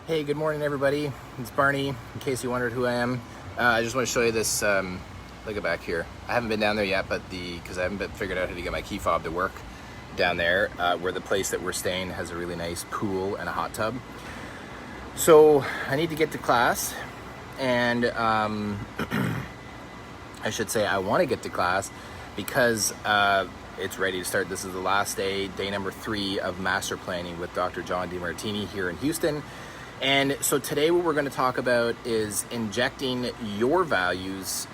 Hey, good morning everybody. It's Barney, in case you wondered who I am. I just want to show you this, look at back here. I haven't been down there yet, but because I haven't figured out how to get my key fob to work down there, where the place that we're staying has a really nice pool and a hot tub. So I need to get to class, and I should say I want to get to class because it's ready to start. This is the last day number 3 of master planning with Dr. John DeMartini here in Houston. And so today what we're going to talk about is injecting your values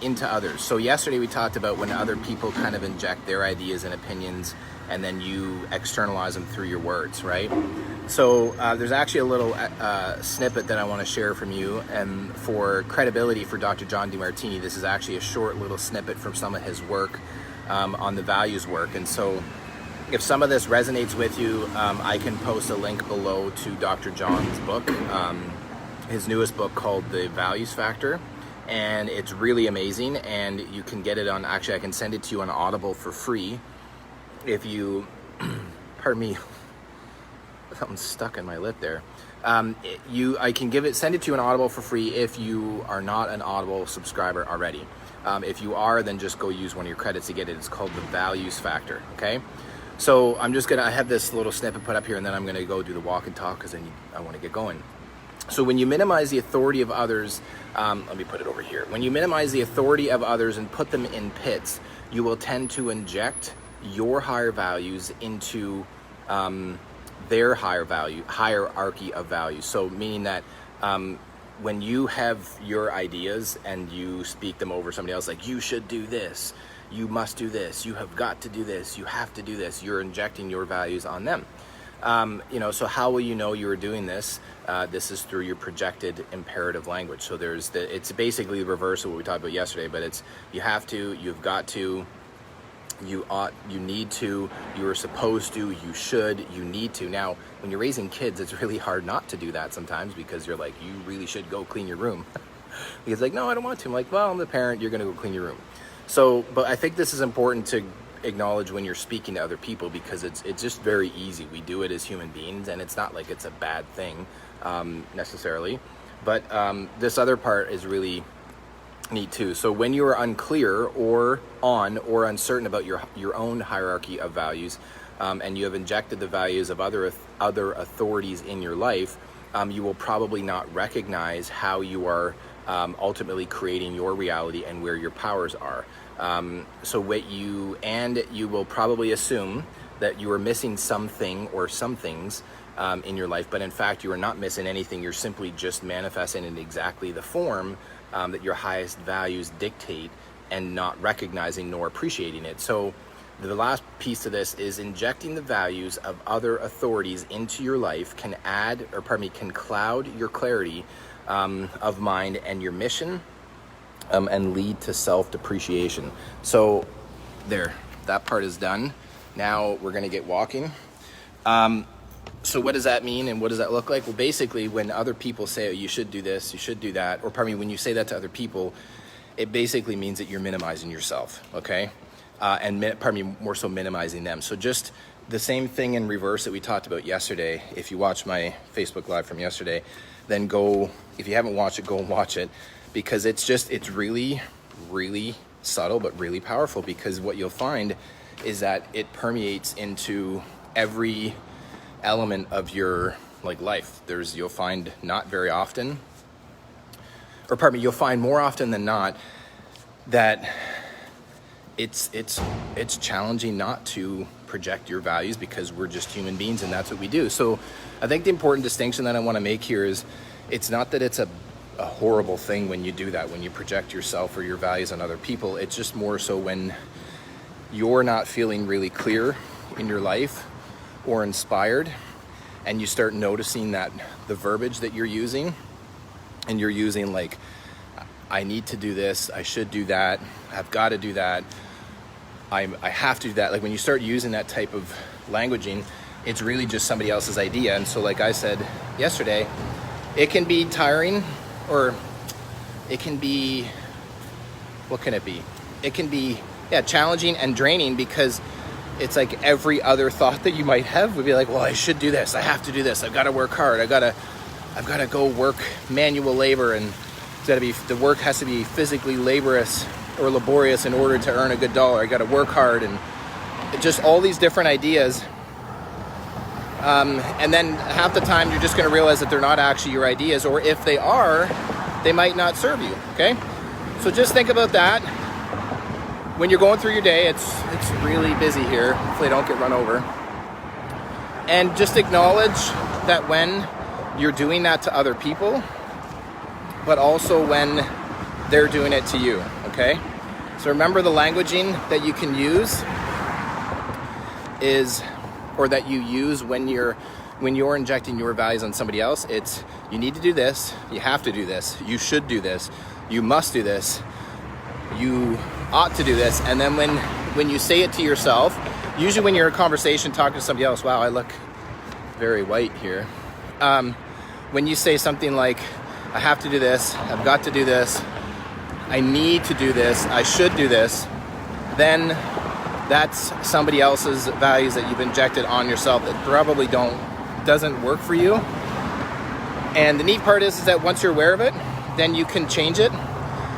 into others. So yesterday we talked about when other people kind of inject their ideas and opinions, and then you externalize them through your words, right? So there's actually a little snippet that I want to share from you, and for credibility for Dr. John DeMartini, this is actually a short little snippet from some of his work on the values work. And so if some of this resonates with you, I can post a link below to Dr. John's book, his newest book called The Values Factor, and it's really amazing. And you can get it on, actually I can send it to you on Audible for free if you, pardon me, something's stuck in my lip there. I can send it to you on Audible for free if you are not an Audible subscriber already. If you are, then just go use one of your credits to get it. It's called The Values Factor, okay? So I have this little snippet put up here, and then I'm gonna go do the walk and talk because I wanna get going. So when you minimize the authority of others, let me put it over here. When you minimize the authority of others and put them in pits, you will tend to inject your higher values into their hierarchy of values. So meaning that when you have your ideas and you speak them over somebody else, like you should do this, you must do this, you have got to do this, you have to do this, you're injecting your values on them. So how will you know you're doing this? This is through your projected imperative language. So it's basically the reverse of what we talked about yesterday, but it's you have to, you've got to, you ought, you need to, you are supposed to, you should, you need to. Now, when you're raising kids, it's really hard not to do that sometimes because you're like, you really should go clean your room. He's like, no, I don't want to. I'm like, well, I'm the parent, you're gonna go clean your room. So, but I think this is important to acknowledge when you're speaking to other people because it's just very easy. We do it as human beings, and it's not like it's a bad thing necessarily. But this other part is really neat too. So when you are unclear or uncertain about your own hierarchy of values, and you have injected the values of other authorities in your life, you will probably not recognize how you are ultimately creating your reality and where your powers are. You will probably assume that you are missing something or some things in your life, but in fact you are not missing anything. You're simply just manifesting in exactly the form that your highest values dictate and not recognizing nor appreciating it. So the last piece to this is injecting the values of other authorities into your life can cloud your clarity of mind and your mission, and lead to self-depreciation. So there, that part is done. Now we're gonna get walking. So what does that mean and what does that look like? Well, basically when other people say, oh, you should do this, you should do that, or when you say that to other people, it basically means that you're minimizing yourself, okay? More so minimizing them. So just the same thing in reverse that we talked about yesterday. If you watch my Facebook Live from yesterday, then if you haven't watched it, go and watch it, because it's really, really subtle, but really powerful, because what you'll find is that it permeates into every element of your life. You'll find not very often, you'll find more often than not that it's challenging not to project your values because we're just human beings and that's what we do. So I think the important distinction that I want to make here is it's not that it's a horrible thing when you do that, when you project yourself or your values on other people. It's just more so when you're not feeling really clear in your life or inspired, and you start noticing that the verbiage that you're using, and you're using like, I need to do this, I should do that, I've got to do that, I have to do that. Like when you start using that type of languaging, it's really just somebody else's idea. And so like I said yesterday, it can be tiring, or it can be, what can it be? It can be, challenging and draining, because it's like every other thought that you might have would be like, well, I should do this, I have to do this, I've got to work hard, I've got to I've got to go work manual labor, and the work has to be physically laborious or laborious in order to earn a good dollar. I got to work hard, and just all these different ideas. And then half the time you're just going to realize that they're not actually your ideas, or if they are, they might not serve you. Okay, so just think about that when you're going through your day. It's really busy here. Hopefully I don't get run over. And just acknowledge that when you're doing that to other people, but also when they're doing it to you. Okay, so remember, the languaging that you can use is, or that you use when you're injecting your values on somebody else, it's you need to do this, you have to do this, you should do this, you must do this, you ought to do this. And then when you say it to yourself, usually when you're in a conversation talking to somebody else, wow, I look very white here. When you say something like, I have to do this, I've got to do this, I need to do this, I should do this, then that's somebody else's values that you've injected on yourself that probably doesn't work for you. And the neat part is that once you're aware of it, then you can change it.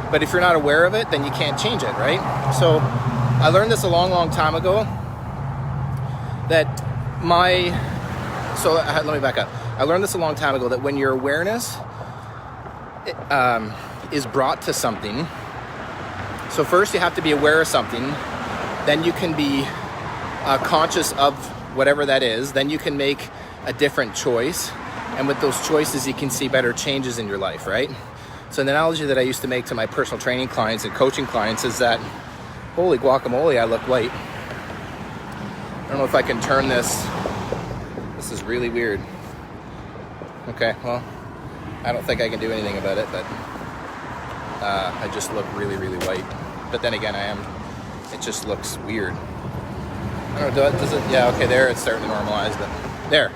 But if you're not aware of it, then you can't change it, right? So I learned this a long time ago, let me back up. I learned this a long time ago, that when your awareness is brought to something, so first you have to be aware of something, then you can be conscious of whatever that is, then you can make a different choice, and with those choices you can see better changes in your life, right? So the analogy that I used to make to my personal training clients and coaching clients is that, holy guacamole, I look white. I don't know if I can turn this. This is really weird. Okay, well, I don't think I can do anything about it, but I just look really white. But then again, it just looks weird. I don't know, does it? Yeah, okay, there, it's starting to normalize, but there.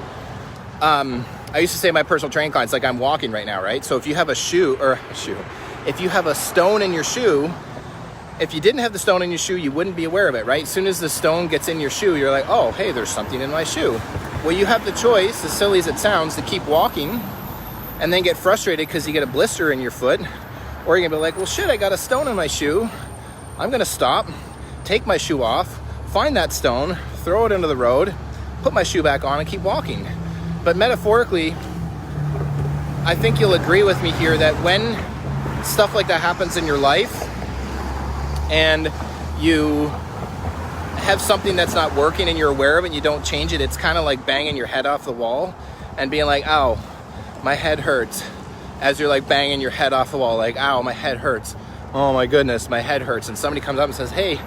I used to say to my personal training clients, like I'm walking right now, right? So if you have if you have a stone in your shoe, if you didn't have the stone in your shoe, you wouldn't be aware of it, right? As soon as the stone gets in your shoe, you're like, oh, hey, there's something in my shoe. Well, you have the choice, as silly as it sounds, to keep walking and then get frustrated because you get a blister in your foot, or you're gonna be like, well, shit, I got a stone in my shoe. I'm gonna stop, take my shoe off, find that stone, throw it into the road, put my shoe back on, and keep walking. But metaphorically, I think you'll agree with me here that when stuff like that happens in your life and you have something that's not working and you're aware of it and you don't change it, it's kind of like banging your head off the wall and being like, ow, my head hurts. As you're like banging your head off the wall, like, ow, my head hurts. Oh my goodness, my head hurts. And somebody comes up and says, hey,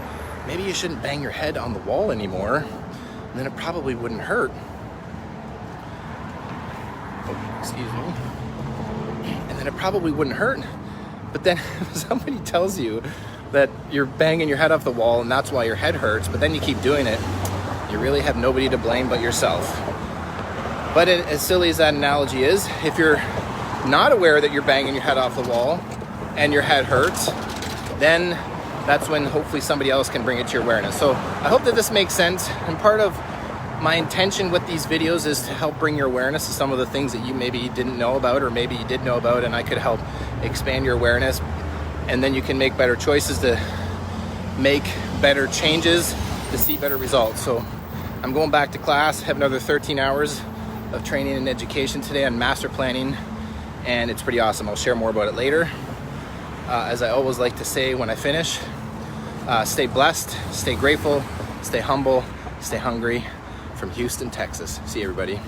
maybe you shouldn't bang your head on the wall anymore. And then it probably wouldn't hurt. Oh, excuse me. And then it probably wouldn't hurt. But then if somebody tells you that you're banging your head off the wall and that's why your head hurts, but then you keep doing it, you really have nobody to blame but yourself. But as silly as that analogy is, if you're not aware that you're banging your head off the wall and your head hurts, then that's when hopefully somebody else can bring it to your awareness. So I hope that this makes sense. And part of my intention with these videos is to help bring your awareness to some of the things that you maybe didn't know about, or maybe you did know about, and I could help expand your awareness. And then you can make better choices to make better changes to see better results. So I'm going back to class, have another 13 hours of training and education today on master planning, and it's pretty awesome. I'll share more about it later. As I always like to say when I finish, stay blessed, stay grateful, stay humble, stay hungry. From Houston, Texas. See you, everybody.